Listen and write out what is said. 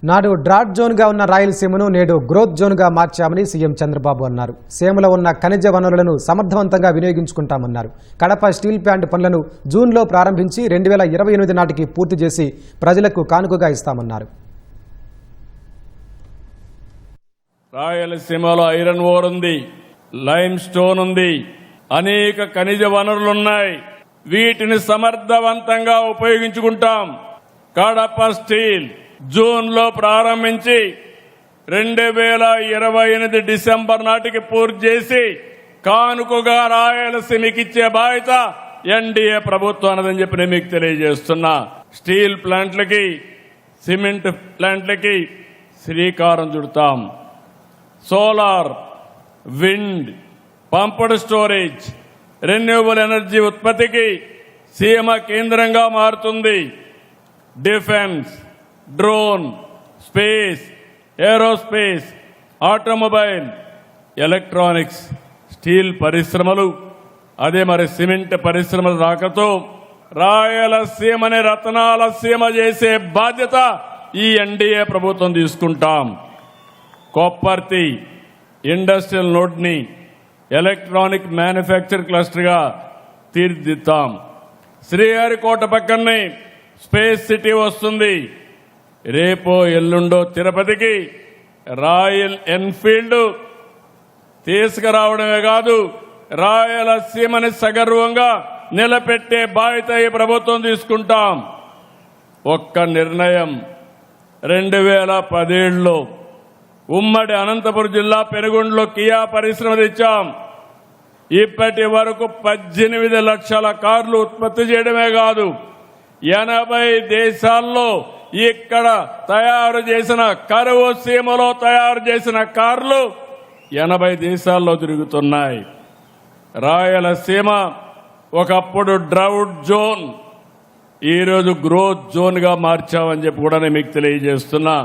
నాడు డ్రాట్ జోన్గా ఉన్న రాయలసీమను నేడు గ్రోత్ జోన్గా మార్చామని సీఎం చంద్రబాబు అన్నారు. సీమలో ఉన్న ఖనిజ వనరులను సమర్థవంతంగా వినియోగించుకుంటామన్నారు. కడప స్టీల్ ప్లాంట్ పనులను జూన్లో ప్రారంభించి 2028 నాటికి పూర్తి చేసి ప్రజలకు కానుకగా ఇస్తామన్నారు. రాయలసీమలో ఐరన్ ఓర్ ఉంది, లైమ్ స్టోన్ ఉంది, అనేక ఖనిజ వనరులున్నాయి. వీటిని సమర్థవంతంగా ఉపయోగించుకుంటాం. కడప స్టీల్ జూన్లో ప్రారంభించి 2028 డిసెంబర్ నాటికి పూర్తి చేసి కానుకగా రాయలసీమకి ఇచ్చే బాధ్యత ఎన్డీఏ ప్రభుత్వం అన్నదని చెప్పి నేను మీకు తెలియజేస్తున్నా. స్టీల్ ప్లాంట్లకి, సిమెంట్ ప్లాంట్లకి శ్రీకారం చుడతాం. Solar, wind, pumped storage, renewable energy ఉత్పత్తికి సీమ కేంద్రంగా మారుతుంది. Defence, drone, space, aerospace, automobile, electronics, steel పరిశ్రమలు, అదే మరి సిమెంట్ పరిశ్రమల రాకతో రాయలసీమని రత్నాల సీమ చేసే బాధ్యత ఈ ఎన్డీఏ ప్రభుత్వం తీసుకుంటాం. కొప్పర్తి ఇండస్ట్రియల్ నోడ్ని ఎలక్ట్రానిక్ మ్యానుఫ్యాక్చర్ క్లస్టర్గా తీర్చిదిద్దాం. శ్రీహరికోట పక్కనే స్పేస్ సిటీ వస్తుంది. రేపో ఎల్లుండో తిరుపతికి రాయల్ ఎన్ఫీల్డ్ తీసుకురావడమే కాదు, రాయలసీమని సగర్వంగా నిలబెట్టే బాధ్యత ఈ ప్రభుత్వం తీసుకుంటాం. ఒక్క నిర్ణయం 2017లో ఉమ్మడి అనంతపురం జిల్లా పెనుగొండలో కియా పరిశ్రమ తెచ్చాం. ఇప్పటి వరకు 18 లక్షల కార్లు ఉత్పత్తి చేయడమే కాదు, 80 దేశాల్లో ఇక్కడ తయారు చేసిన కరువు సీమలో తయారు చేసిన కార్లు 80 దేశాల్లో తిరుగుతున్నాయి. రాయలసీమ ఒకప్పుడు డ్రౌట్ జోన్, ఈరోజు గ్రోత్ జోన్గా మార్చామని చెప్పి కూడా నేను మీకు తెలియజేస్తున్నా.